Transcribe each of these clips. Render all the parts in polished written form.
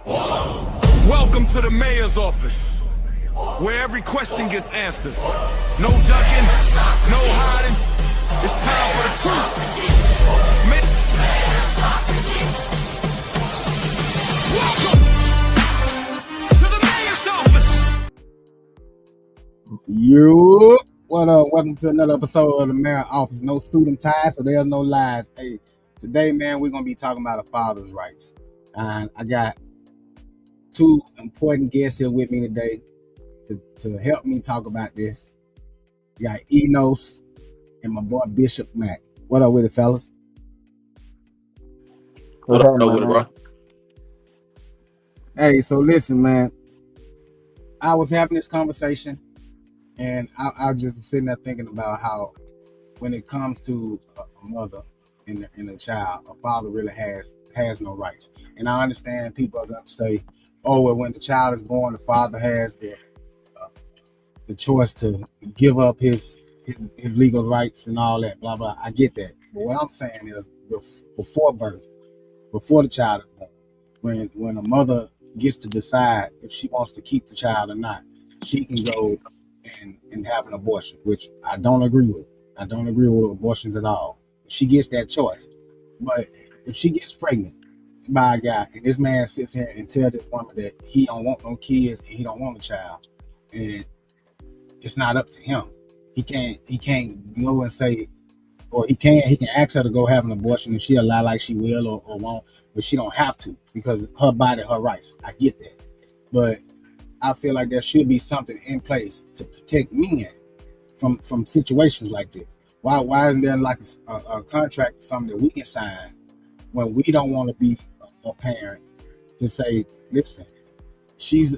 Welcome to the mayor's office, where every question gets answered. No ducking, no hiding. It's time for the truth. Welcome to the mayor's office. You, what up? Welcome to another episode of the Mayor's Office. No student ties, so there's no lies. Hey, today, man, we're gonna be talking about a father's rights, and I got two important guests here with me today to help me talk about this. We got Enos and my boy Bishop Mack. What up with it, fellas? What up with it, bro? Hey, so listen, man. I was having this conversation, and I just was sitting there thinking about how, when it comes to a mother and a child, a father really has no rights. And I understand people are going to say, "Oh, well, when the child is born, the father has the choice to give up his legal rights and all that." Blah blah. I get that, but what I'm saying is, before birth, before the child is born, when a mother gets to decide if she wants to keep the child or not, she can go and have an abortion, which I don't agree with. I don't agree with abortions at all. She gets that choice. But if she gets pregnant by a guy, and this man sits here and tell this woman that he don't want no kids and he don't want a child, and it's not up to him. He can't go and say, or he can ask her to go have an abortion, and she'll lie like she will or won't, but she don't have to, because her body, her rights. I get that. But I feel like there should be something in place to protect men from situations like this. Why isn't there like a contract or something that we can sign when we don't want to be a parent, to say, listen, she's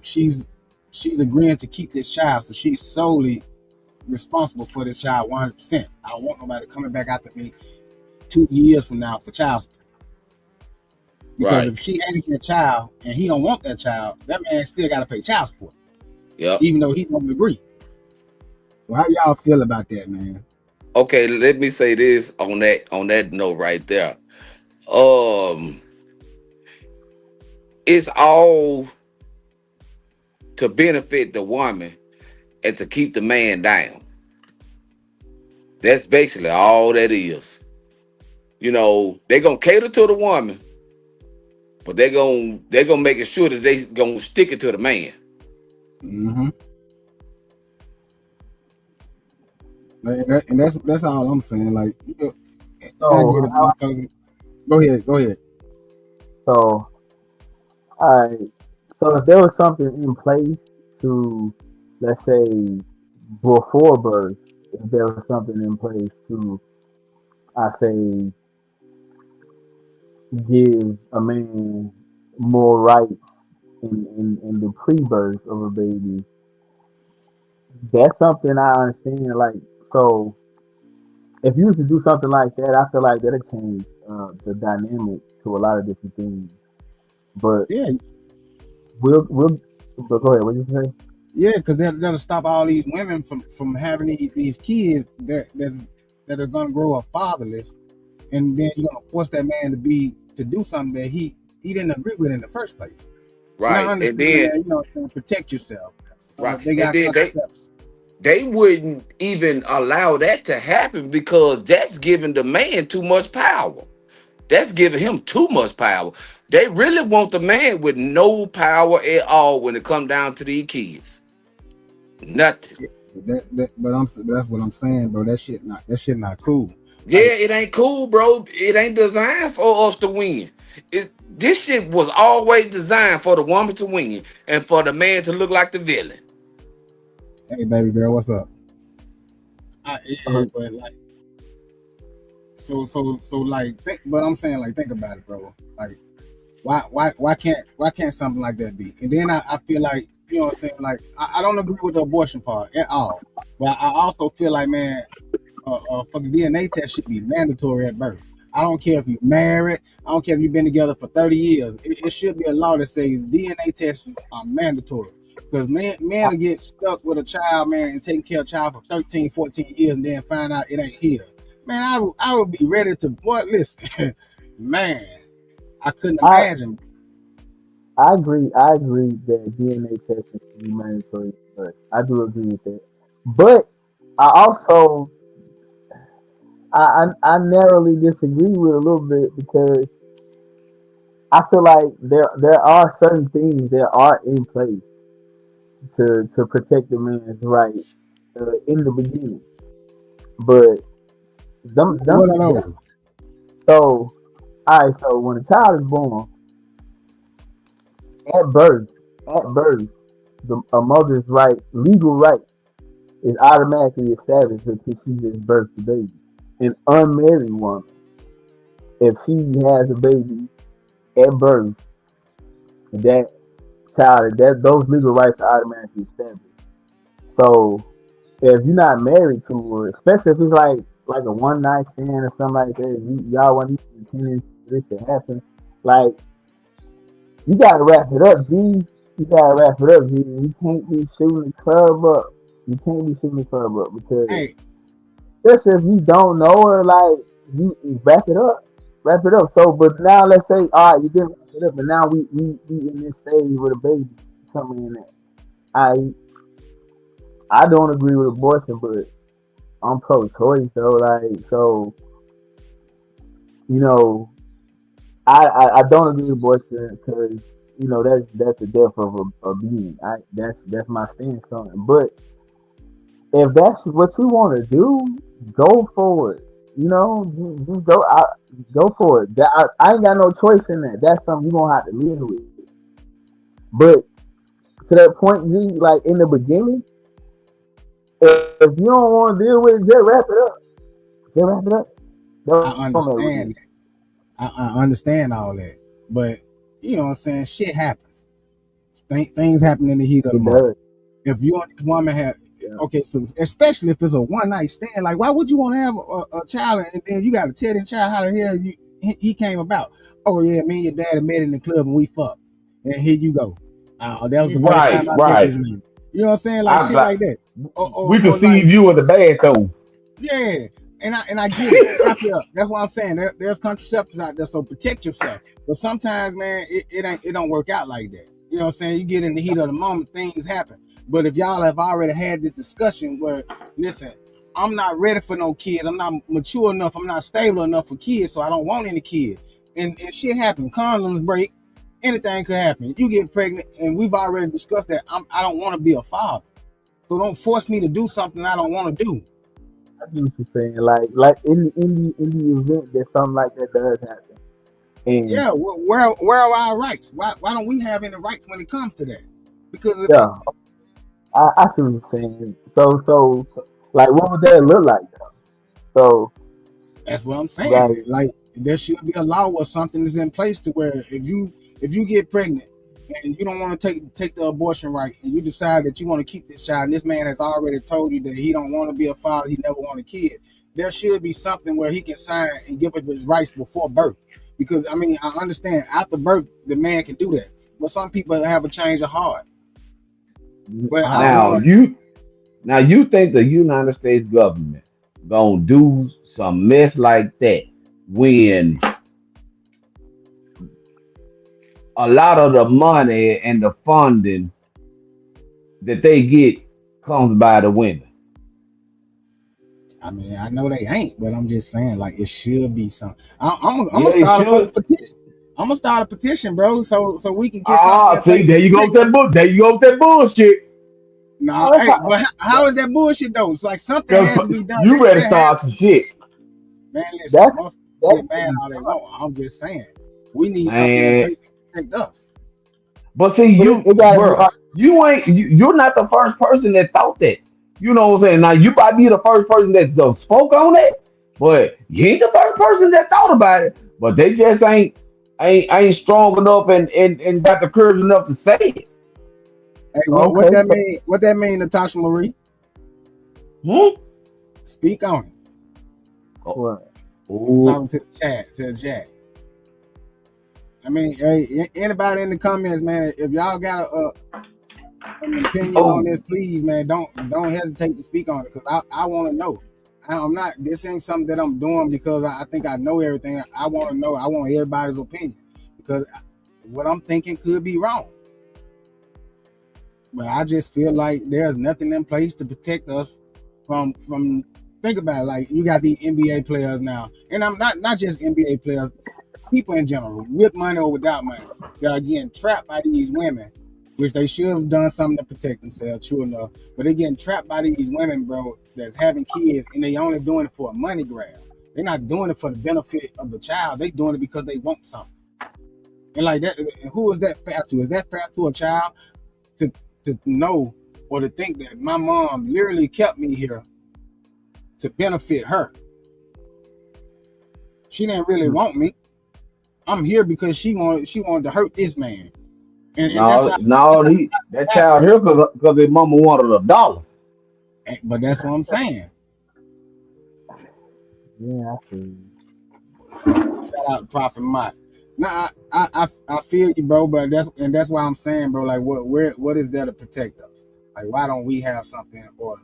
agreeing to keep this child, so she's solely responsible for this child 100%. I don't want nobody coming back after me 2 years from now for child support. Because if she has that child and he don't want that child, that man still got to pay child support. Yeah. Even though he don't agree. Well, how y'all feel about that, man? Okay, let me say this on that note right there. It's all to benefit the woman and to keep the man down. That's basically all that is. You know, they're gonna cater to the woman, but they're gonna make it sure that they gonna stick it to the man. Mm-hmm. And that's all I'm saying. Like, you know, go ahead. So, all right. So if there was something in place to, let's say, before birth, if there was something in place to, I say, give a man more rights in the pre-birth of a baby, that's something I understand. Like, so if you was to do something like that, I feel like that'll change the dynamic to a lot of different things. But Yeah, but go ahead. What you say? yeah, because that'll stop all these women from having these kids that are gonna grow up fatherless, and then you're gonna force that man to do something that he didn't agree with in the first place. Right. And I understand And then that, you know, saying protect yourself. right. They got And then steps. they wouldn't even allow that to happen, because that's giving the man too much power. That's giving him too much power. They really want the man with no power at all when it come down to these kids. Nothing. That's what I'm saying, bro. That shit not cool. Yeah, Like, it ain't cool, bro. It ain't designed for us to win. This shit was always designed for the woman to win and for the man to look like the villain. hey, baby girl, what's up? Uh, But like, so like, but I'm saying, like, think about it, bro. Like, why can't something like that be? And then I feel like, you know what I'm saying, like, I don't agree with the abortion part at all, but I also feel like, man, for the DNA test should be mandatory at birth. I don't care if you're married. I don't care if you've been together for 30 years. It should be a law that says DNA tests are mandatory. Because men will get stuck with a child, man, and taking care of a child for 13, 14 years and then find out it ain't here. Man, I would be ready to, boy, listen, man, I couldn't I imagine. I agree. I agree that DNA testing should be mandatory. But I do agree with that. But I also I narrowly disagree with a little bit because I feel like there are certain things that are in place to protect the man's right in the beginning. But them What are those? so all right. So when a child is born at birth, at birth, a mother's right, legal right, is automatically established because she just birthed the baby. An unmarried woman, if she has a baby at birth, that those legal rights are automatically established. So if you're not married to her, especially if it's like a one night stand or something like that, y'all want to continue for this to happen, like you gotta wrap it up, G. You gotta wrap it up, G. You can't be shooting the club up. You can't be shooting the club up because Hey, just if you don't know her, like you wrap it up, wrap it up. So, but now let's say, all right, you did wrap it up, but now we in this stage with a baby coming in. There. I don't agree with abortion, but I'm pro-choice. So, like, so you know, I don't agree with abortion because that's the death of a being. That's my stance on it. But if that's what you want to do, go for it. Just go for it. I ain't got no choice in that. That's something you gonna have to live with. But to that point, G, like in the beginning, if you don't want to deal with it, just wrap it up. Just wrap it up. I understand. I understand all that, but you know what I'm saying. Shit happens. Things happen in the heat of the It moment. does. If you and this woman have Yeah. okay, so especially if it's a one night stand, like why would you want to have a child and then you got to tell this child how the hell he came about? Oh yeah, me and your daddy met in the club and we fucked, and here you go. That was the first Right, time I met right. this man. You know what I'm saying? Like I'm shit like, like that. we Or like perceive you in the bad tone. yeah, and I get it. Wrap it up. That's what I'm saying. There's contraceptives out there, so protect yourself. But sometimes, man, it don't work out like that. You know what I'm saying? You get in the heat of the moment, things happen. But if y'all have already had this discussion where, listen, I'm not ready for no kids. I'm not mature enough. I'm not stable enough for kids, so I don't want any kids. And shit happen. Condoms break. Anything could happen. You get pregnant, and we've already discussed that. I don't want to be a father. So don't force me to do something I don't want to do. I get what you're saying. Like in the event that something like that does happen, and Yeah, where are our rights? Why don't we have any rights when it comes to that? Because yeah, I see what you're saying. So like, what would that look like though? So that's what I'm saying. like, Like there should be a law or something that's in place to where if you get pregnant and you don't want to take the abortion right and you decide that you want to keep this child and this man has already told you that he don't want to be a father, he never want a kid, there should be something where he can sign and give up his rights before birth. Because I mean, I understand after birth the man can do that, but some people have a change of heart. But I don't Now want to. you think the United States government gonna do some mess like that when a lot of the money and the funding that they get comes by the women? I mean, I know they ain't, but I'm just saying, like, it should be something. I'm Yeah, gonna it start a fucking should. petition. I'm gonna start a petition, bro, so we can get something Ah, in see, place there to you go with protect that us. book. There you go with that bullshit. No, well, that's hey, how, but how is that bullshit though? It's like something Cause has to be done. you ready to There has start some shit, man. Listen, that's motherfuckers that's get mad all they want. I'm just saying, we need something in man. place to protect us. But see, but it gotta be bro, you're not the first person that thought that. You know what I'm saying? Now you might be the first person that spoke on it, but you ain't the first person that thought about it. But they just ain't strong enough and got the courage enough to say it. Hey, what okay. that So mean? What that mean, Natasha Marie? Hmm? Speak on it. Oh, what? I'm oh, talking to the chat. I mean, hey, anybody in the comments, man, if y'all got an opinion on oh. this, please, man, don't hesitate to speak on it because I want to know. I'm not. This ain't something that I'm doing because I think I know everything. I want to know. I want everybody's opinion because what I'm thinking could be wrong. But I just feel like there's nothing in place to protect us from. Think about it, like you got these NBA players now, and I'm not just NBA players, people in general, with money or without money, that are getting trapped by these women, which they should have done something to protect themselves, true enough. But they're getting trapped by these women, bro, that's having kids, and they only doing it for a money grab. They're not doing it for the benefit of the child. They doing it because they want something. And like that, and who is that fair to? Is that fair to a child to know or to think that my mom literally kept me here to benefit her? She didn't really want me. I'm here because she wanted to hurt this man, and that's No, how no, that's how that it happened. child here because his mama wanted $1. But that's what I'm saying. Yeah, I see. Shout out to Prophet Mike. Nah, I feel you, bro, but that's why I'm saying, bro. Like, what is there to protect us? Like, why don't we have something in order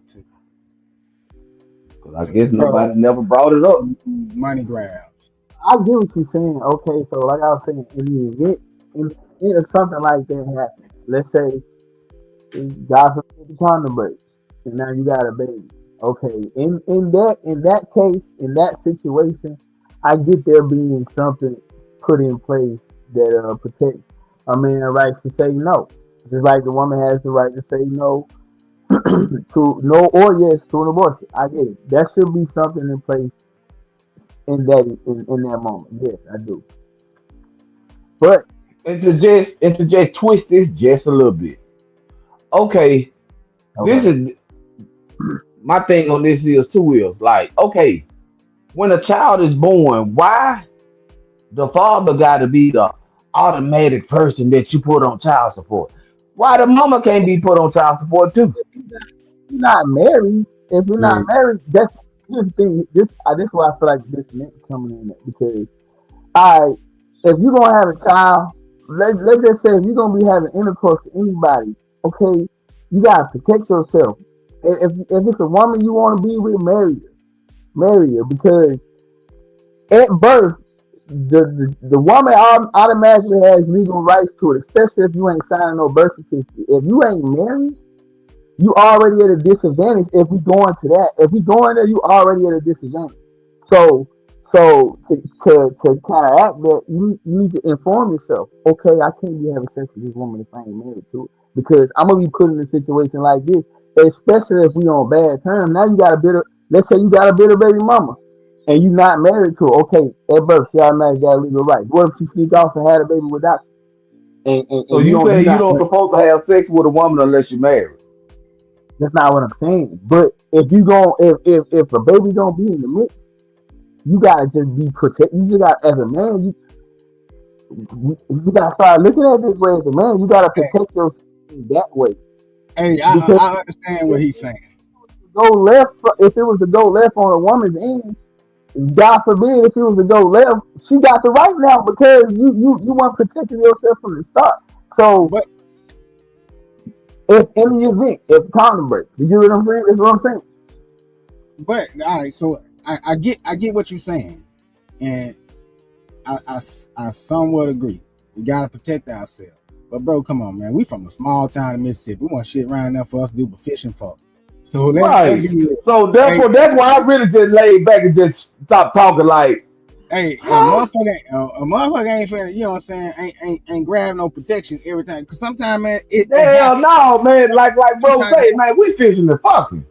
Because I to guess deter nobody us never brought it up. from these money grabs? I get what you're saying. Okay, so like I was saying, in the event, if something like that happens, let's say God forbid the condom breaks, and now you got a baby. Okay, in that case, in that situation, I get there being something put in place that protects a man's rights to say no. Just like the woman has the right to say no to no or yes to an abortion. I get it. That should be something in place in that moment. Yes, I do. But And to just twist this just a little bit. Okay, this okay, is my thing on this is two wheels. Like, okay, when a child is born, why the father got to be the automatic person that you put on child support? Why the mama can't be put on child support too? you're not married. If you're not Yeah. married, that's here's the thing. This is why I feel like this meant coming in because I if you're gonna have a child, let's just say if you're gonna be having intercourse with anybody, okay, you gotta protect yourself. If it's a woman you want to be with, marry her because at birth the woman automatically has legal rights to it, especially if you ain't signing no birth certificate. If you ain't married, you already at a disadvantage. If we go into that, if we go in there, you already at a disadvantage. So, to counteract that, you need to inform yourself. Okay, I can't be having sex with this woman if I ain't married to it because I'm gonna be put in a situation like this, especially if we on bad terms. Now you got a bitter. Let's say you got a bitter baby mama, and you not married to her. Okay, at birth she automatically got legal rights. What if she sneak off and had a baby without you? So And you you say you not don't supposed to have sex with a woman unless you're married. that's not what I'm saying. But if a baby gonna be in the mix, you gotta just be protect. You just got as a man, you gotta start looking at this way as a man. You gotta protect yourself in that way Hey, because I understand what he's saying. go left. If it was to go left on a woman's end, God forbid if it was to go left, she got the right now because you weren't protecting yourself from the start. So But if in the event if condom breaks, you get what I'm saying? That's what I'm saying. all right, so I get what you're saying, and I somewhat agree. We gotta protect ourselves. But bro, come on, man. We from a small town in Mississippi. We want shit around there for us to do but fishing for. So let's Right. be real. So Hey, therefore, that's why I really just laid back and just stopped talking. Like, huh? a motherfucker ain't finna, you know what I'm saying? Ain't grab no protection every time. Cause sometimes, man, it Hell happens. no, man. Like bro Sometimes say, it man, we fishing and fucking.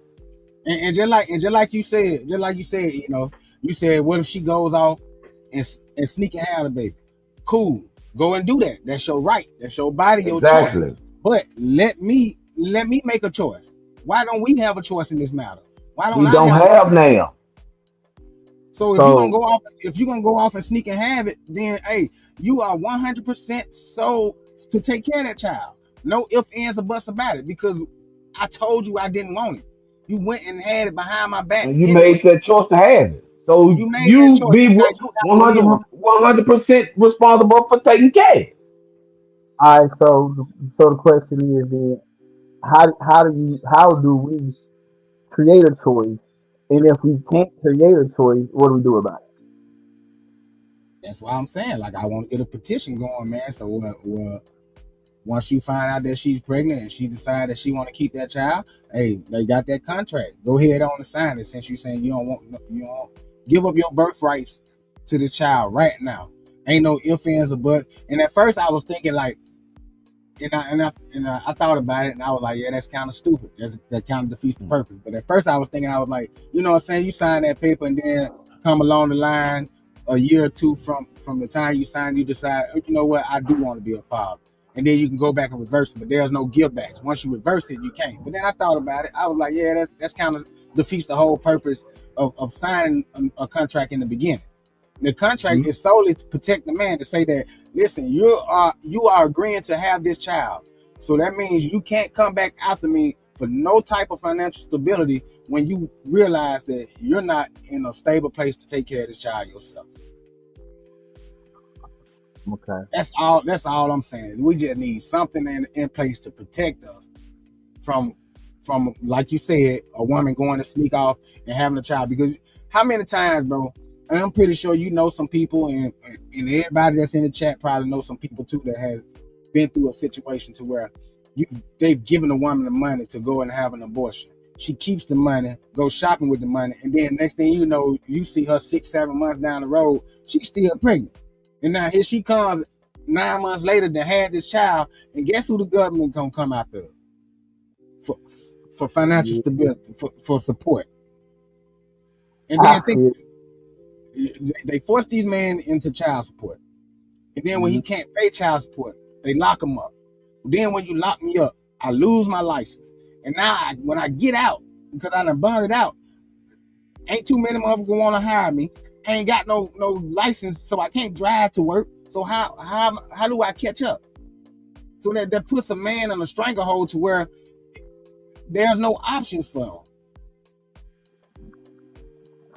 and just like you said, you know, you said, what if she goes off and sneak and have a baby? Cool, go and do that. That's your right. That's your body, your choice. Exactly. But let me make a choice. Why don't we have a choice in this matter? Why don't We I don't have a have say? now. So So if you're gonna go off and sneak and have it, then hey, you are 100% so to take care of that child. No ifs, ands, or buts about it because I told you I didn't want it. You went and had it behind my back And you anyway. made that choice to have it. So You made that you choice. be Now you have to 100 live with it. 100% responsible for taking care. all right, so the question is then how do we create a choice? And if we can't create a choice, what do we do about it? That's why I'm saying, like, I want to get a petition going, man. So once you find out that she's pregnant and she decides that she want to keep that child, hey, they got that contract. Go ahead on and sign it, since you're saying you don't give up your birthrights to the child right now. Ain't no ifs, ands, or buts. And at first I was thinking like, I thought about it, and I was like, yeah, that's kind of stupid. That kind of defeats the purpose. But at first I was thinking, I was like, you know what I'm saying? You sign that paper, and then come along the line a year or two from the time you sign, you decide, you know what, I do want to be a father. And then you can go back and reverse it, but there's no give backs. Once you reverse it, you can't. But then I thought about it. I was like, yeah, that's kind of defeats the whole purpose of signing a contract in the beginning. The contract is solely to protect the man, to say that, listen, you are agreeing to have this child. So that means you can't come back after me for no type of financial stability when you realize that you're not in a stable place to take care of this child yourself. Okay. That's all I'm saying. We just need something in place to protect us from like you said, a woman going to sneak off and having a child. Because how many times, bro? And I'm pretty sure you know some people, and everybody that's in the chat probably knows some people too that has been through a situation to where they've given a woman the money to go and have an abortion. She keeps the money, goes shopping with the money, and then next thing you know, you see her 6-7 months down the road, she's still pregnant. And now here she comes 9 months later to have this child, and guess who the government gonna come after for financial stability, for support. And then they force these men into child support. And then when he can't pay child support, they lock him up. Then when you lock me up, I lose my license. And now when I get out, because I done bonded out, ain't too many motherfuckers want to hire me. I ain't got no license, so I can't drive to work. So how do I catch up? So that puts a man in a stranglehold to where there's no options for him.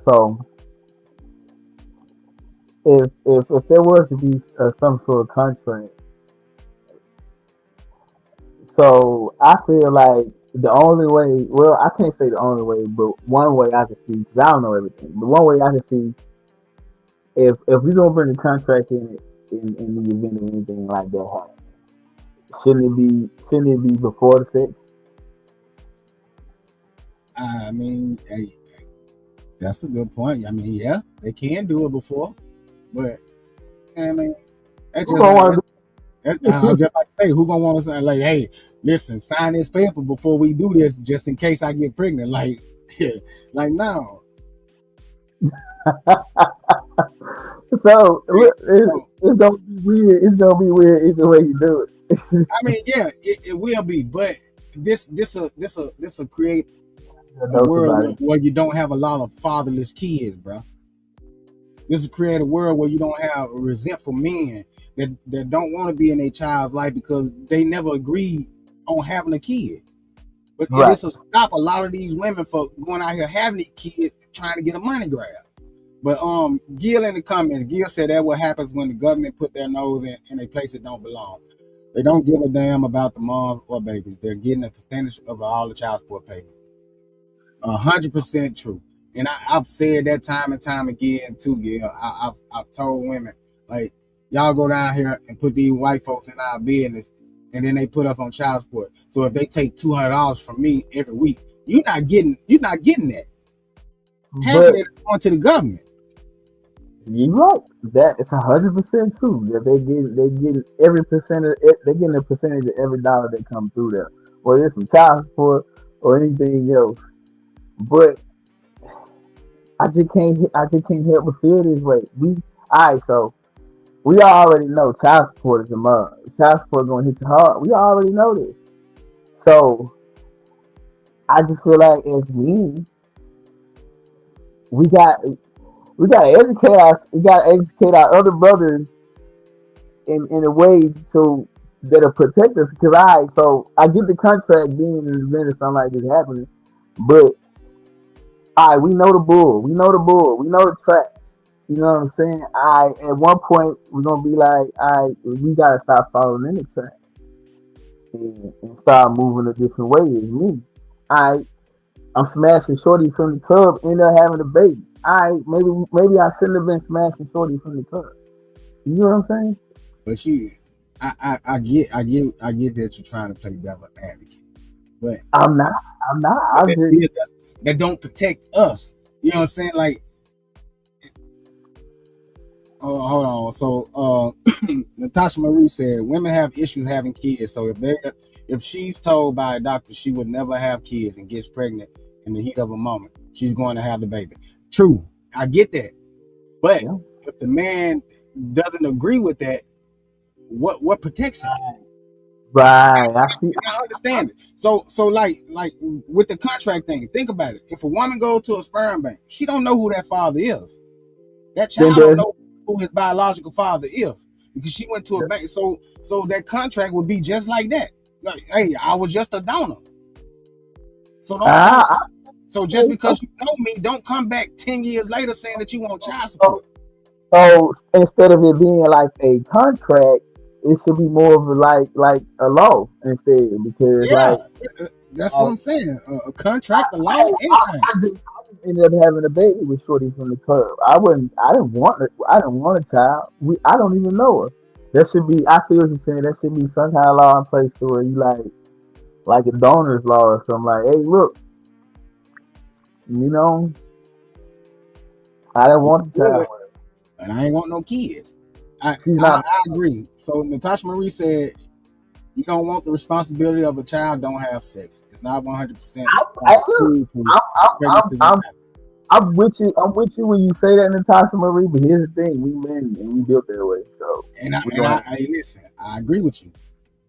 So if there was to be some sort of contract, so I feel like the only way, well, I can't say the only way, but one way I can see, because I don't know everything, the one way I can see, if we don't bring the contract in the event of anything like that happen, shouldn't it be before the sex? I mean, hey, that's a good point. I mean, yeah, they can do it before, but I mean, I was just about to say, who gonna want to say, like, hey, listen, sign this paper before we do this, just in case I get pregnant? Like, like no. So it's gonna be weird. It's gonna be weird either way you do it. I mean, yeah, it will be, but this will create a world where you don't have a lot of fatherless kids, bro. This will create a world where you don't have resentful men that don't want to be in their child's life because they never agreed on having a kid. But this will stop a lot of these women from going out here having these kids trying to get a money grab. But Gil in the comments, Gil said that what happens when the government put their nose in a place that don't belong. They don't give a damn about the moms or babies. They're getting a percentage of all the child support payments. 100% true. And I've said that time and time again too, Gil. I've told women, like, y'all go down here and put these white folks in our business, and then they put us on child support. So if they take $200 from me every week, you're not getting that. Half of it is going to the government. You're right. That is 100% true. That they get every percentage. They're getting a percentage of every dollar that comes through there, whether it's from child support or anything else. But I just can't help but feel this way. So we already know child support is a must. Child support is gonna hit you hard. We already know this. So I just feel like as men, we gotta educate us. We gotta educate our other brothers in a way so that'll protect us. Because so I get the contract being in the event of something like this happening, but we know the bull. We know the trap. You know what I'm saying? At one point we're gonna be like, we gotta stop following in the trap and start moving a different way as me. I'm smashing shorty from the club, end up having a baby. Maybe I shouldn't have been smashing shorty from the club. You know what I'm saying? But I get that you're trying to play devil advocate, but I'm not. I'm not. but I'm just. that don't protect us. You know what I'm saying? Like, oh, hold on. So, Natasha Marie said women have issues having kids. So if she's told by a doctor she would never have kids and gets pregnant in the heat of a moment, she's going to have the baby. True, I get that. But Yeah. if the man doesn't agree with that, what protects him? Right. I see. I understand it. So like with the contract thing, think about it. If a woman goes to a sperm bank, she don't know who that father is. That Then child don't there's know who his biological father is because she went to a bank. So that contract would be just like that. Like, hey, I was just a donor. So don't. I So just because you know me, don't come back 10 years later saying that you want child so, support. so instead of it being like a contract, it should be more of like a law instead because Yeah, like that's what uh, I'm saying. A contract, a law, I, anything. I just ended up having a baby with Shorty from the club. I didn't want it. I didn't want a child. I don't even know her. That should be. I feel what you're saying. That should be some kind of law in place to where you like a donor's law or something. Like, hey, look, you know, I didn't You want a do child. it, and I ain't want no kids. I, She's I not. I agree. So Natasha Marie said you don't want the responsibility of a child. Don't have sex. It's not 100% Look, foolproof. I'm, I'm, I'm, Pregnancy won't I'm, happen. I'm with you. I'm with you when you say that, Natasha Marie. But here's the thing: we men and we built that way, so we gonna have. Hey, listen, I agree with you.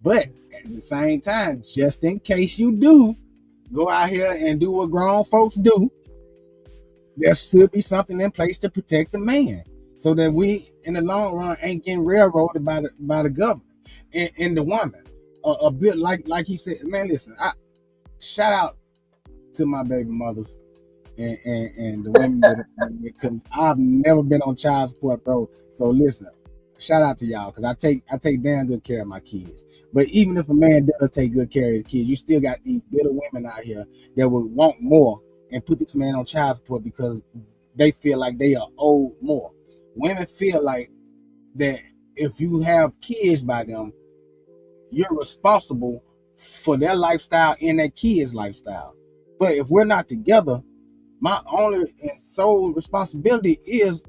But at the same time, just in case you do go out here and do what grown folks do, there should be something in place to protect the man, so that we, in the long run, ain't getting railroaded by the government and the woman. A bit like he said, man. Listen, I shout out to my baby mothers and the women that because I've never been on child support, bro. So listen, shout out to y'all because I take damn good care of my kids. But even if a man does take good care of his kids, you still got these bitter women out here that would want more and put this man on child support because they feel like they are owed more. Women feel like that if you have kids by them, you're responsible for their lifestyle and their kids' lifestyle. But if we're not together, my only and sole responsibility is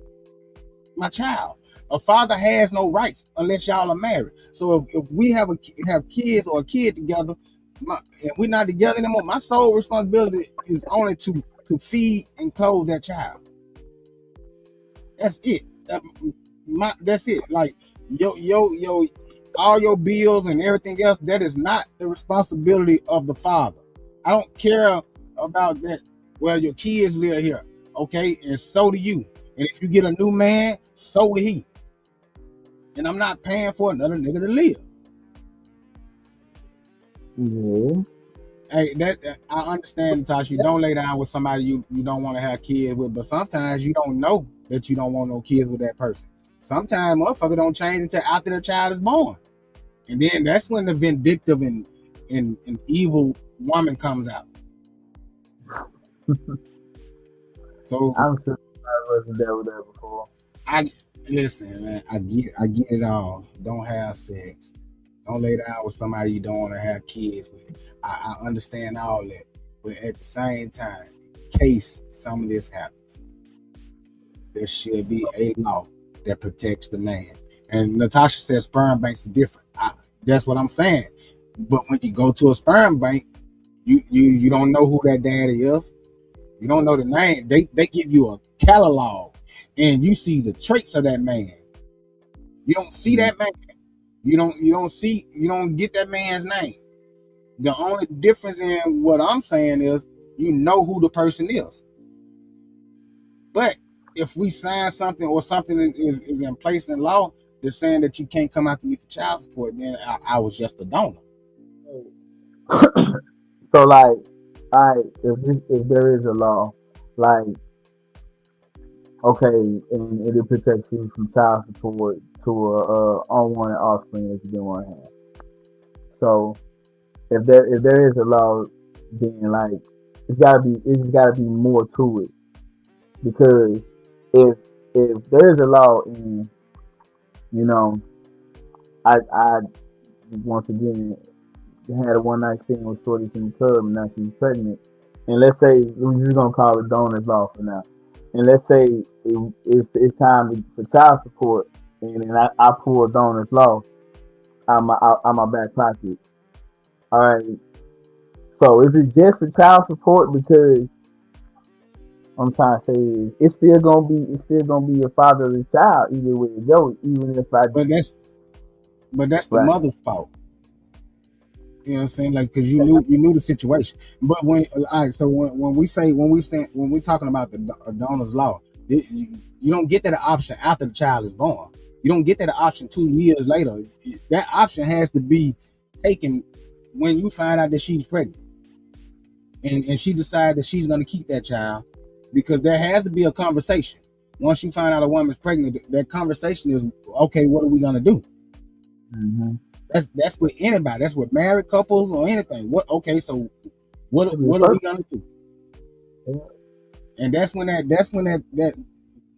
my child. A father has no rights unless y'all are married. So if we have kids or a kid together, and we're not together anymore, my sole responsibility is only to feed and clothe that child. That's it. That's it. Like yo, all your bills and everything else, that is not the responsibility of the father. I don't care about that. Well, your kids live here, okay, and so do you. And if you get a new man, so will he. And I'm not paying for another nigga to live. Yeah. Hey, that I understand, Natasha. You don't lay down with somebody you don't want to have kids with, but sometimes you don't know that you don't want no kids with that person. Sometimes motherfucker don't change until after the child is born. And then that's when the vindictive and evil woman comes out. So I'm sure I wasn't there with that before. I listen, man. I get it all. Don't have sex. Don't lay down with somebody you don't want to have kids with. I understand all that, but at the same time, in case some of this happens, there should be a law that protects the man. And Natasha says sperm banks are different. That's what I'm saying. But when you go to a sperm bank, you don't know who that daddy is. You don't know the name. They give you a catalog, and you see the traits of that man. You don't see that man. You don't get that man's name. The only difference in what I'm saying is you know who the person is. But if we sign something or something is in place in law that's saying that you can't come after me for child support, then I was just a donor. So like, if there is a law, like okay, and it protects you from child support to a unwanted offspring that you didn't want to have. So if there is a law, then like it's gotta be more to it because if there is a law and You know, I once again had a one night stand with Shorty from the club, and now she's pregnant. And let's say we're just gonna call it Donor's Law for now. And let's say it's time for child support, and then I pull Donor's Law out my back pocket. All right. So is it just for child support? Because I'm trying to say it's still gonna be your father of the child either way it goes, even if I But that's the right. mother's fault. You know what I'm saying? Like, because you knew the situation. But all right, so when we talking about the donor's law, you don't get that option after the child is born. You don't get that option 2 years later. That option has to be taken when you find out that she's pregnant, and she decides that she's going to keep that child, because there has to be a conversation. Once you find out a woman's pregnant, that conversation is, okay, what are we going to do? Mm-hmm. That's with anybody. That's with married couples or anything. So what are we gonna do? And that's when that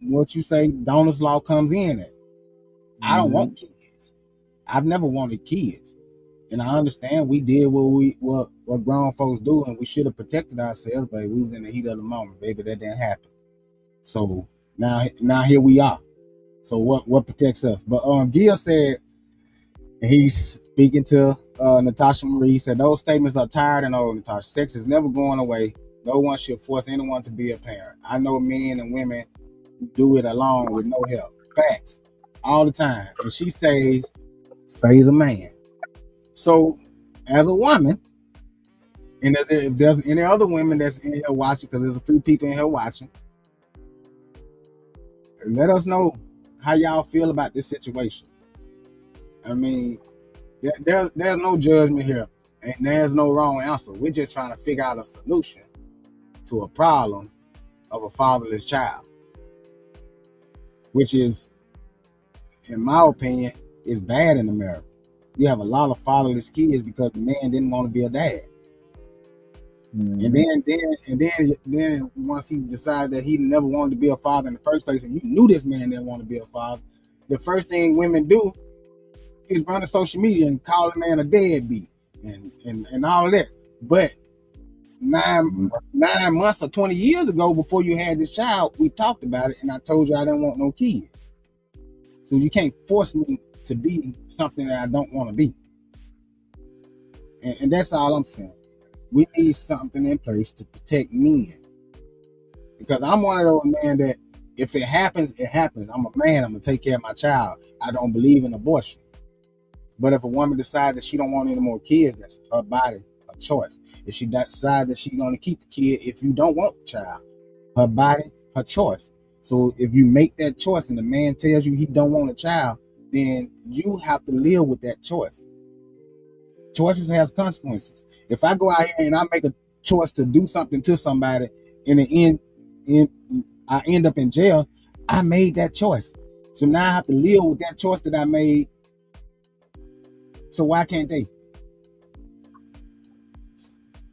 what you say donor's law comes in at. I don't Mm-hmm. want kids. I've never wanted kids. And I understand we did what grown folks do, and we should have protected ourselves, but we was in the heat of the moment, baby. That didn't happen. So now here we are. So what protects us? But Gil said, and he's speaking to Natasha Marie, said those statements are tired and old, Natasha. Sex is never going away. No one should force anyone to be a parent. I know men and women who do it alone with no help. Facts. All the time. And she says a man. So as a woman, and if there's any other women that's in here watching, because there's a few people in here watching, let us know how y'all feel about this situation. I mean, there's no judgment here, and there's no wrong answer. We're just trying to figure out a solution to a problem of a fatherless child, which is, in my opinion, is bad in America. You have a lot of fatherless kids because the man didn't want to be a dad. Mm-hmm. And then once he decided that he never wanted to be a father in the first place, and you knew this man didn't want to be a father, the first thing women do is run to social media and call the man a deadbeat and all of that. But 9 months or 20 years ago, before you had this child, we talked about it, and I told you I didn't want no kids. So you can't force me to be something that I don't want to be. And that's all I'm saying. We need something in place to protect men. Because I'm one of those men that if it happens, it happens. I'm a man. I'm going to take care of my child. I don't believe in abortion. But if a woman decides that she don't want any more kids, that's her body, her choice. If she decides that she's going to keep the kid, if you don't want the child, her body, her choice. So if you make that choice and the man tells you he don't want a child, then you have to live with that choice. Choices has consequences. If I go out here and I make a choice to do something to somebody, in the end, I end up in jail, I made that choice. So now I have to live with that choice that I made. So why can't they?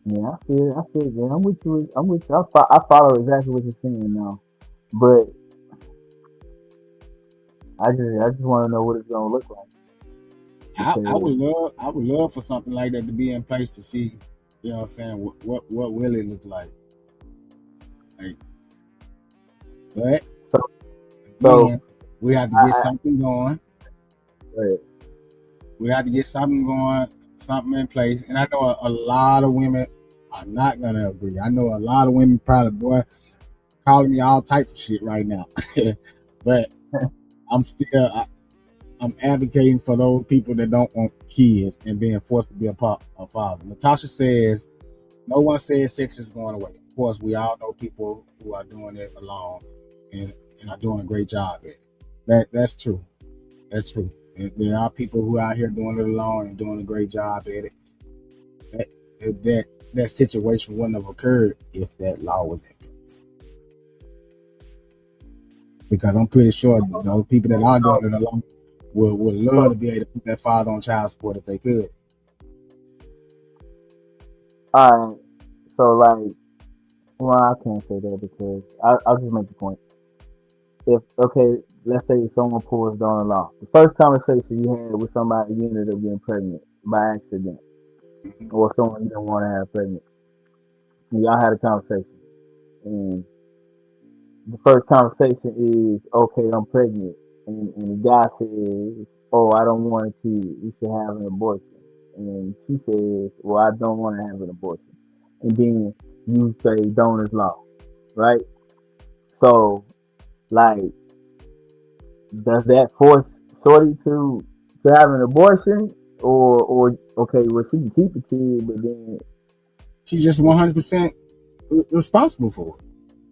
Yeah, I feel it, man. I'm with you. I follow exactly what you're saying now, but I just want to know what it's gonna look like I because would love for something like that to be in place to see, you know what I'm saying, what will it look like? Like, but so, so again, we have to get I, something going. but, We have to get something going, something in place. And I know a lot of women are not gonna agree. I know a lot of women probably, boy, calling me all types of shit right now. But I'm still I'm advocating for those people that don't want kids and being forced to be a father. Natasha says no one says sex is going away. Of course, we all know people who are doing it alone and are doing a great job at it. That's true. That's true. There are people who are out here doing it alone and doing a great job at it. That situation wouldn't have occurred if that law was in place. Because I'm pretty sure those people that are doing it alone would love to be able to put that father on child support if they could. all right. So like, well, I can't say that because I'll just make the point. if okay, let's say someone pulls down a law. The first conversation you had with somebody, you ended up getting pregnant by accident, or someone you didn't want to have pregnant. And y'all had a conversation, and the first conversation is, okay, I'm pregnant, and the guy says, oh, I don't want a kid. You should have an abortion. And she says, well, I don't want to have an abortion. And then you say donor's law, right? So, like, does that force Shorty to have an abortion, or okay, well, she can keep the kid, but then She's just 100% responsible for it.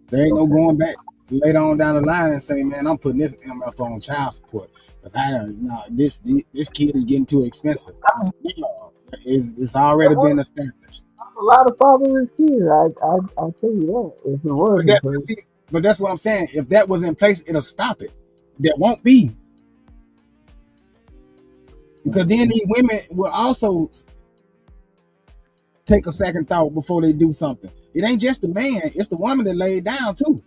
There ain't no okay, going back later on down the line and say, man, I'm putting this MF on child support because I don't know this kid is getting too expensive. No, it's already been established. a lot of fatherless kids. I tell you that if it But wasn't that, for see, but that's what I'm saying. If that was in place, it'll stop it. That won't be, because then these women will also take a second thought before they do something. It ain't just the man; it's the woman that laid down too.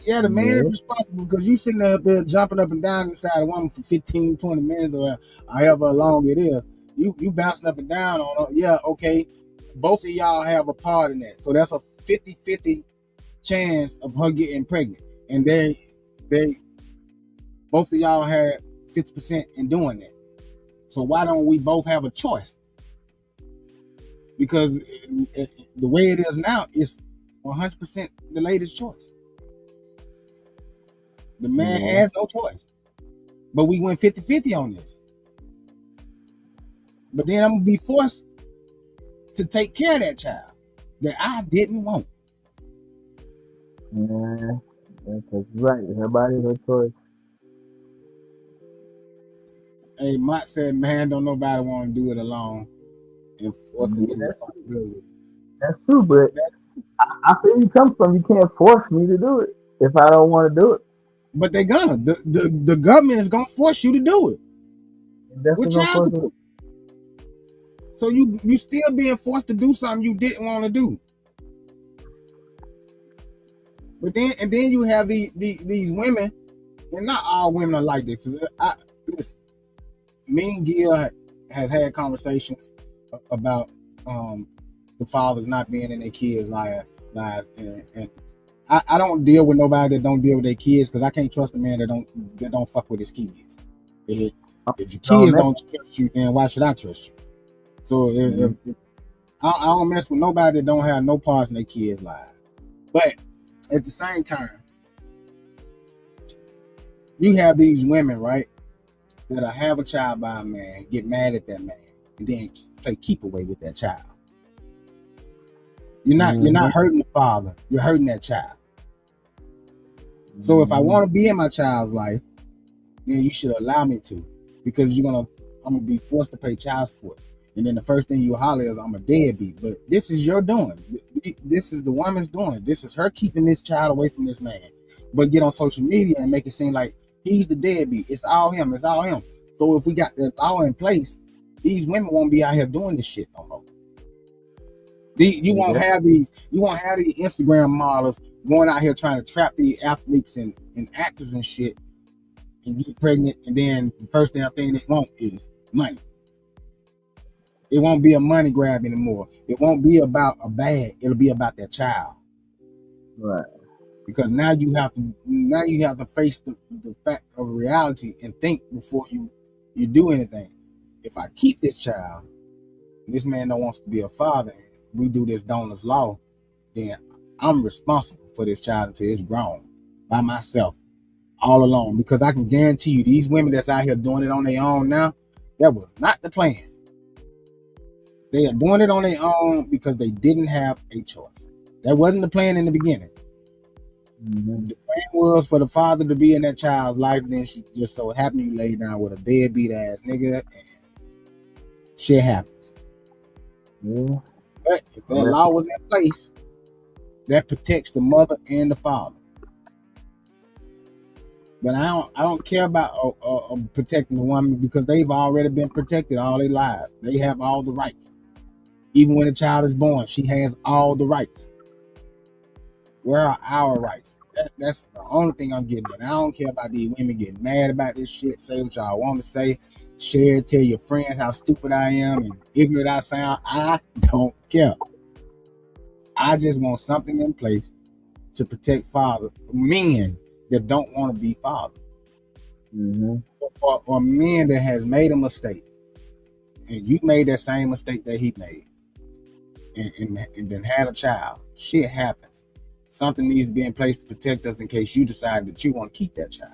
Yeah, the man is yeah, responsible because you sitting there jumping up and down inside a woman for 15, 20 minutes or however long it is. You bouncing up and down on her. Yeah, okay. Both of y'all have a part in that. So that's a 50-50 chance of her getting pregnant. And they both of y'all had 50% in doing that. So why don't we both have a choice? Because the way it is now, it's 100% the lady's choice. The man yeah, has no choice. But we went 50-50 on this. But then I'm going to be forced to take care of that child that I didn't want. yeah. That's right. Everybody has a choice. Hey, Mott said, man, don't nobody want to do it alone and force Yeah, into responsibility. that's true. But I feel you come from. You can't force me to do it if I don't want to do it. But they're gonna. The government is going to force you to do it That's with what I'm child forced to. support. So you still being forced to do something you didn't want to do. But then you have these women, and not all women are like this. Listen, me and Gil has had conversations about the fathers not being in their kids' lives, and I don't deal with nobody that don't deal with their kids because I can't trust a man that don't fuck with his kids. If your On kids that. don't trust you, then why should I trust you? So if I don't mess with nobody that don't have no parts in their kids' lives. But at the same time, you have these women, right, that'll have a child by a man, get mad at that man, and then play keep away with that child. You're not hurting the father, you're hurting that child. So if I want to be in my child's life, then you should allow me to, because I'm gonna be forced to pay child support. And then the first thing you holler is I'm a deadbeat. But this is your doing. This is the woman's doing. This is her keeping this child away from this man. But get on social media and make it seem like he's the deadbeat. It's all him. It's all him. So if we got the law in place, these women won't be out here doing this shit no more. You won't have these Instagram models going out here trying to trap these athletes and actors and shit and get pregnant, and then the first thing they want is money. It won't be a money grab anymore. It won't be about a bag. It'll be about that child. Right. Because now you have to face the fact of reality and think before you do anything. If I keep this child, this man don't want to be a father, we do this donor's law, then I'm responsible for this child until it's grown by myself, all alone. Because I can guarantee you, these women that's out here doing it on their own now, that was not the plan. They are doing it on their own because they didn't have a choice. That wasn't the plan in the beginning. Mm-hmm. The plan was for the father to be in that child's life, then she just so happened you lay down with a deadbeat ass nigga, and shit happens. Yeah. But if that law was in place, that protects the mother and the father. But I don't care about protecting the woman, because they've already been protected all their lives. They have all the rights. Even when a child is born, she has all the rights. Where are our rights? That's the only thing I'm getting at. I don't care about these women getting mad about this shit. Say what y'all want to say. Share it, tell your friends how stupid I am and ignorant I sound. I don't care. I just want something in place to protect men that don't want to be fathers, Mm-hmm. or men that has made a mistake, and you made that same mistake that he made, and then had a child. Shit happens. Something needs to be in place to protect us in case you decide that you want to keep that child.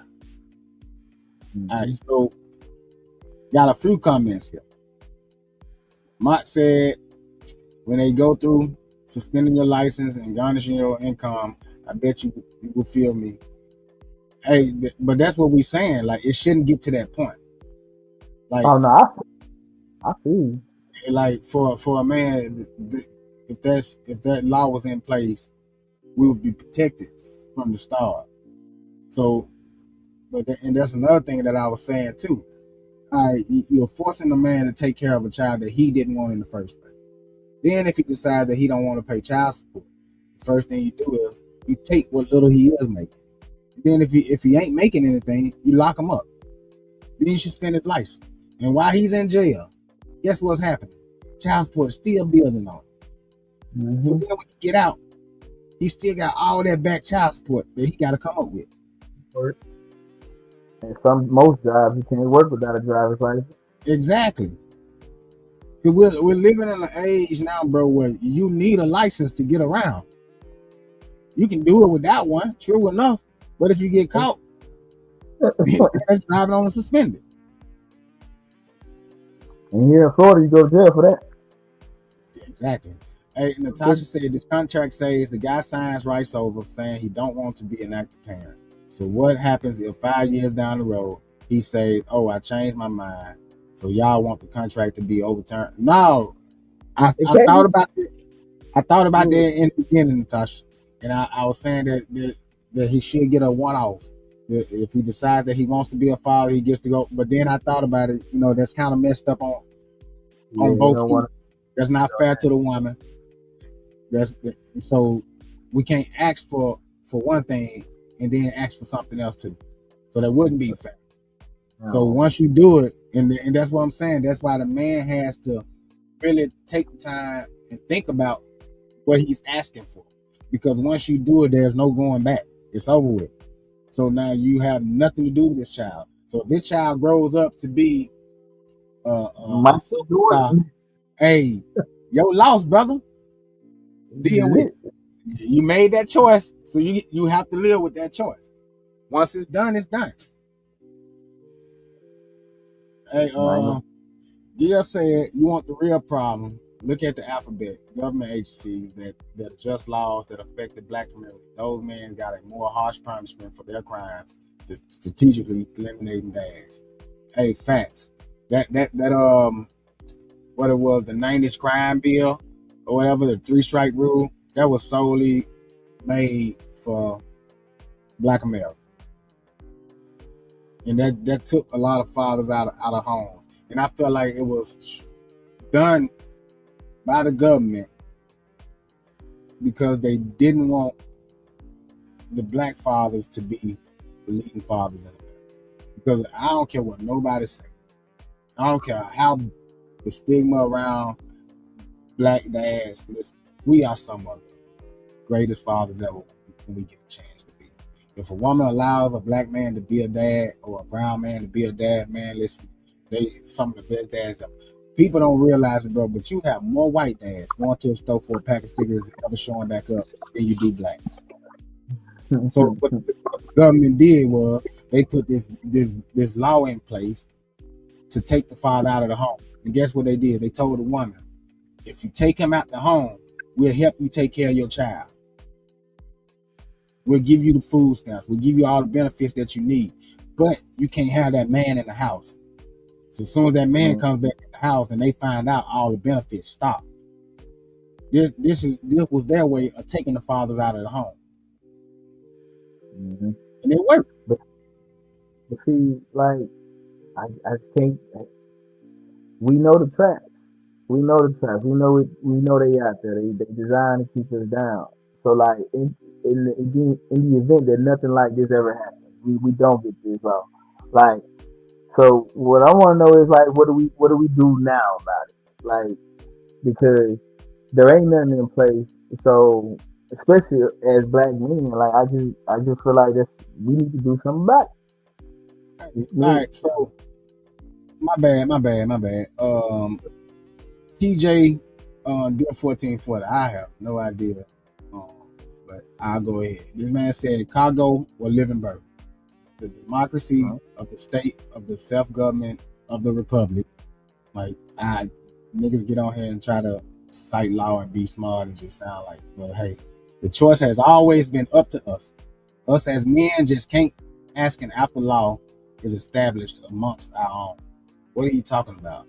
Mm-hmm. All right, so got a few comments here. Mott said, when they go through suspending your license and garnishing your income, I bet you will feel me. Hey, but that's what we're saying. Like, it shouldn't get to that point. Like, Oh no, I see. like for a man, if that law was in place, we would be protected from the start. So, and that's another thing that I was saying too. You're forcing a man to take care of a child that he didn't want in the first place. Then, if he decides that he don't want to pay child support, the first thing you do is you take what little he is making. Then, if he ain't making anything, you lock him up. Then you suspend his license. And while he's in jail, guess what's happening? Child support is still building on it. Mm-hmm. So then when he get out, he still got all that back child support that he got to come up with. And most jobs you can't work without a driver's license. Exactly. We're living in an age now, bro, where you need a license to get around. You can do it without one, true enough. But if you get caught, that's driving on a suspended. And here in Florida, you go to jail for that. Exactly. Hey, Natasha said this contract says the guy signs rights over saying he don't want to be an active parent. So what happens if 5 years down the road he says, "Oh, I changed my mind. So y'all want the contract to be overturned?" No, I thought about it. I thought about that in the beginning, Natasha, and I was saying that he should get a one-off. If he decides that he wants to be a father, he gets to go. But then I thought about it. You know, that's kind of messed up on both ends. That's not fair to the woman. So we can't ask for one thing and then ask for something else too. So that wouldn't be fair. No. So once you do it, and that's what I'm saying. That's why the man has to really take the time and think about what he's asking for. Because once you do it, there's no going back. It's over with. So now you have nothing to do with this child. So if this child grows up to be a superstar, hey, your loss, brother. Deal with it. You made that choice, so you have to live with that choice. Once it's done, it's done. Hey, Gil said, you want the real problem, look at the alphabet, government agencies that adjust laws that affect the black community. Those men got a more harsh punishment for their crimes to strategically eliminating dads. Hey, facts. That what it was, the 90s crime bill or whatever, the 3-strike rule, that was solely made for black America. And that took a lot of fathers out of homes. And I felt like it was done by the government because they didn't want the black fathers to be the leading fathers in America. Because I don't care what nobody say. I don't care how the stigma around black dads, we are some of the greatest fathers ever when we get a chance to be. If a woman allows a black man to be a dad or a brown man to be a dad, man, listen, they some of the best dads ever. People don't realize it, bro, but you have more white dads going to a store for a pack of cigarettes and ever showing back up than you do blacks. So what the government did was they put this law in place to take the father out of the home. And guess what they did? They told the woman, if you take him out the home, we'll help you take care of your child. We'll give you the food stamps. We'll give you all the benefits that you need. But you can't have that man in the house. So as soon as that man comes back in the house and they find out, all the benefits stop. This was their way of taking the fathers out of the home. Mm-hmm. And it worked. But see, like, I think we know the traps. We know the traps. We know they out there. They designed to keep us down. So like in the event that nothing like this ever happens, we don't get this law. Like so, what I want to know is like, what do we do now about it? Like because there ain't nothing in place. So especially as black men, like I just feel like this we need to do something about it. All right, so my bad. TJ, deal 1440. I have no idea, um, but I'll go ahead. This man said, "Cargo or living birth, the democracy of the state of the self government of the republic." Like, I niggas get on here and try to cite law and be smart and just sound like, well, hey, the choice has always been up to us. Us as men just can't asking after law is established amongst our own. What are you talking about?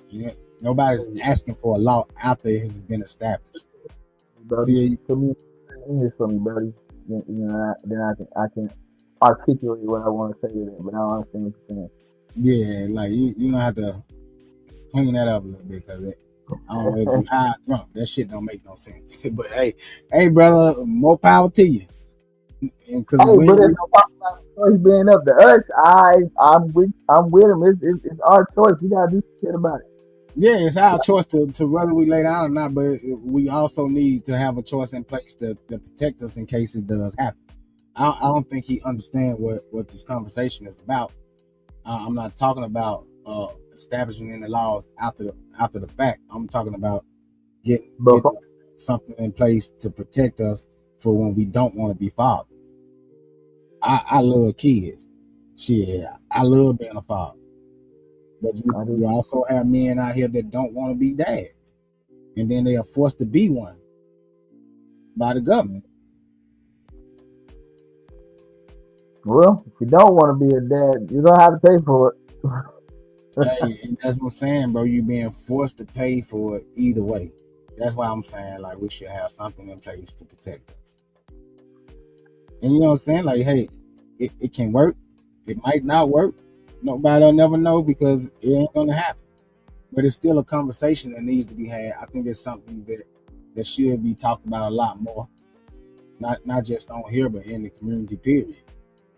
Nobody's asking for a law after it has been established. Brody, See, put me in this for me, buddy. Then I can articulate what I want to say to that, but I don't understand what you're saying. yeah, like you gonna have to clean that up a little bit because I don't know if you high or drunk. That shit don't make no sense. But hey, brother, more power to you. Because Hey, but it's no talk about the choice being up to us. I'm with him. It's our choice. We gotta do shit about it. yeah, it's our choice to whether we lay down or not. But we also need to have a choice in place to protect us in case it does happen. I don't think he understands what this conversation is about. I'm not talking about establishing any laws after the fact. I'm talking about getting something in place to protect us for when we don't want to be fathers. I love kids. Shit, I love being a father. But you also have men out here that don't want to be dads. And then they are forced to be one by the government. Well, if you don't want to be a dad, you're gonna have to pay for it. Hey, and that's what I'm saying, bro. You being forced to pay for it either way. That's why I'm saying like we should have something in place to protect us. And you know what I'm saying? Like, hey, it can work. It might not work. Nobody'll never know because it ain't gonna happen. But it's still a conversation that needs to be had. I think it's something that should be talked about a lot more. Not just on here, but in the community period.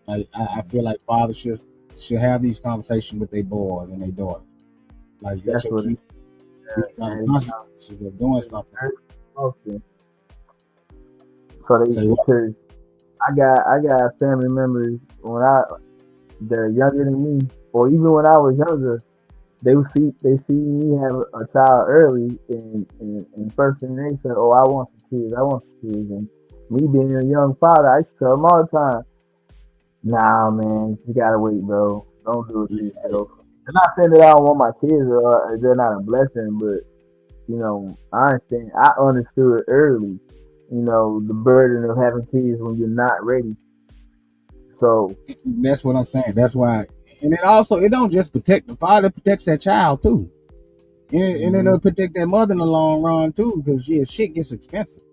Like I feel like fathers should have these conversations with their boys and their daughters. Like you should keep these consequences of doing something. Okay. So because I got family members they're younger than me, or even when I was younger, they see me have a child early, and first thing they said, "Oh, I want some kids," and me being a young father, I used to tell them all the time, "Nah, man, you gotta wait, bro. Don't do it to yourself." I'm not saying that I don't want my kids or they're not a blessing, but I understood early, the burden of having kids when you're not ready. So that's what I'm saying. That's why, and it don't just protect the father, it protects that child too, and it'll protect that mother in the long run too, because shit gets expensive.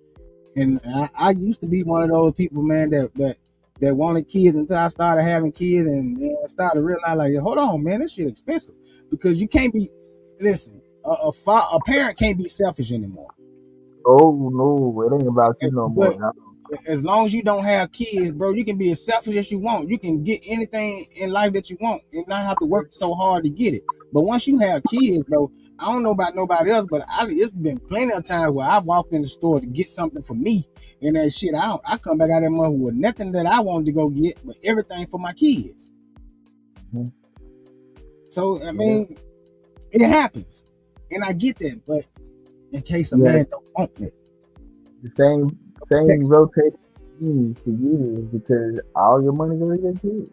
And I used to be one of those people, man, that wanted kids until I started having kids and I started realizing, like, hold on, man, this shit expensive because you can't be. Listen, a parent can't be selfish anymore. Oh no, it ain't about you no more. No. As long as you don't have kids, bro, you can be as selfish as you want. You can get anything in life that you want and not have to work so hard to get it. But once you have kids, bro, I don't know about nobody else, but it's been plenty of times where I've walked in the store to get something for me, and that shit, I come back out of that mother with nothing that I wanted to go get, but everything for my kids. Mm-hmm. So I mean, it happens, and I get that, but in case a man don't want it, the same rotating for years because all your money goes to your kids.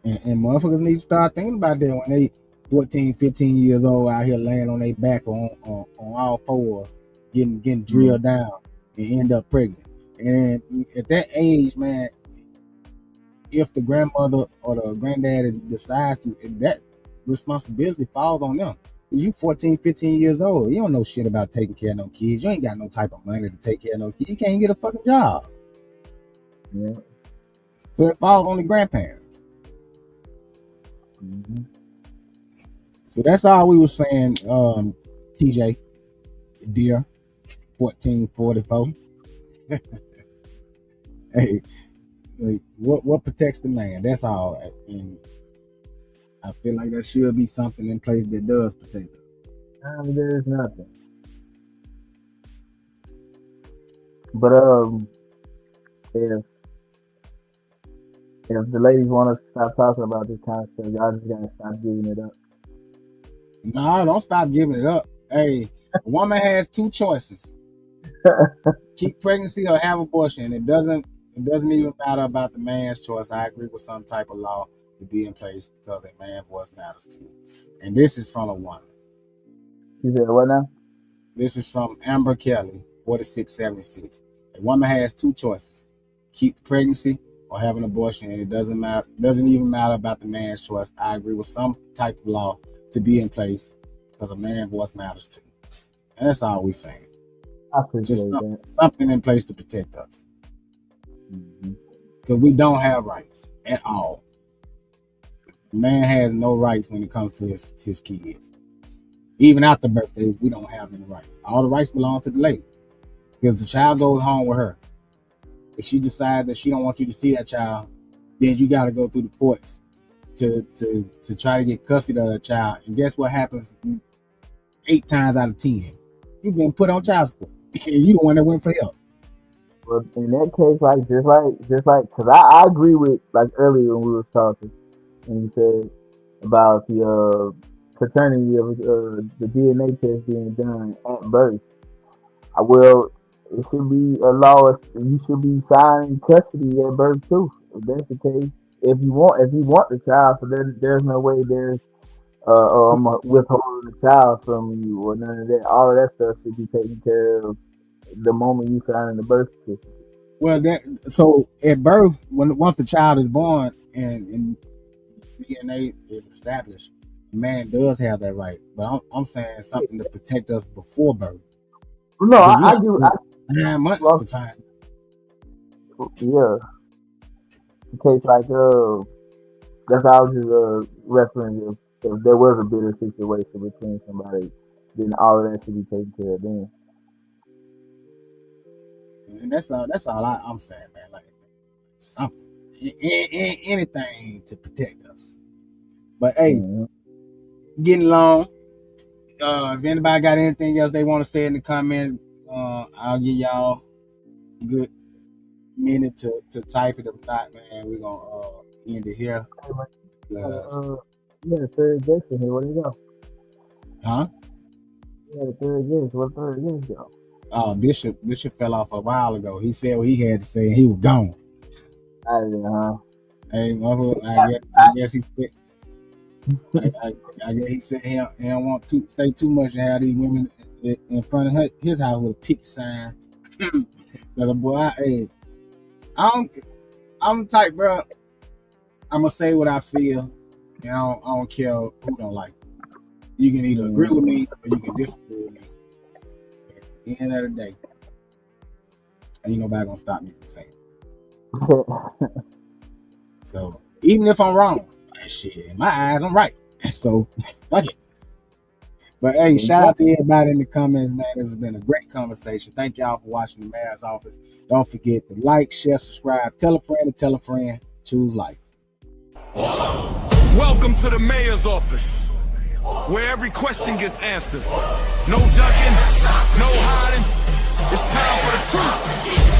And motherfuckers need to start thinking about that when they 14, 15 years old out here laying on their back on all fours, getting drilled down and end up pregnant. And at that age, man, if the grandmother or the granddad decides to, that responsibility falls on them. You 14, 15 years old. You don't know shit about taking care of no kids. You ain't got no type of money to take care of no kids. You can't get a fucking job. Yeah. So it falls on the grandparents. Mm-hmm. So that's all we were saying, TJ, dear 1444. Hey, like, what protects the man? That's all. And I feel like there should be something in place that does protect us. There's nothing. But if the ladies want to stop talking about this kind of stuff, y'all just gotta stop giving it up. No, don't stop giving it up. Hey, a woman has two choices: keep pregnancy or have abortion. It doesn't even matter about the man's choice. I agree with some type of law to be in place because a man's voice matters too. And this is from a woman. You said what now? This is from Amber Kelly, 4676. A woman has two choices: keep pregnancy or have an abortion, and it doesn't even matter about the man's choice. I agree with some type of law to be in place because a man's voice matters too. And that's all we're saying. I appreciate Just that. something in place to protect us. Because we don't have rights at all. A man has no rights when it comes to his kids. Even after birthday, we don't have any rights. All the rights belong to the lady. Because the child goes home with her. If she decides that she don't want you to see that child, then you got to go through the courts to try to get custody of that child. And guess what happens 8 times out of 10? You've been put on child support. And you the one that went for help. But in that case, like just like, cause I agree with, like, earlier when we were talking, and you said about the paternity of the DNA test being done at birth. Well, it should be a law. You should be signing custody at birth too. If that's the case, if you want the child, so there's no way there's I'm withholding the child from you or none of that. All of that stuff should be taken care of the moment you sign the birth certificate. Well, so at birth, once the child is born and DNA is established, the man does have that right. But I'm saying something to protect us before birth. No, I do. 9 months to find. Yeah. In case like that's how I was just referring. If there was a bitter situation between somebody, then all of that should be taken care of then. And that's all I'm saying, man. Like something, anything to protect us. But hey, getting long. If anybody got anything else they want to say in the comments, I'll give y'all a good minute to type it. If not, man, we're gonna end it here. Yeah, the third guest in here. Where did he go? Huh? Yeah, the third guest. Where the third guest go? Bishop fell off a while ago. He said what he had to say and he was gone. Out of there, huh? Hey, I guess he said. I guess he said he don't want to say too much and have these women in front of his house with a picket sign. Cause boy, I'm the type, bro. I'm gonna say what I feel, and I don't care who don't like it. You can either agree with me or you can disagree with me. At the end of the day, ain't nobody gonna stop me from saying it. So even if I'm wrong, shit, in my eyes, I'm right. So fuck it. But hey, shout out to everybody in the comments, man. This has been a great conversation. Thank y'all for watching the Mayor's Office. Don't forget to like, share, subscribe, tell a friend to tell a friend. Choose life. Welcome to the Mayor's Office, where every question gets answered. No ducking, no hiding. It's time for the truth.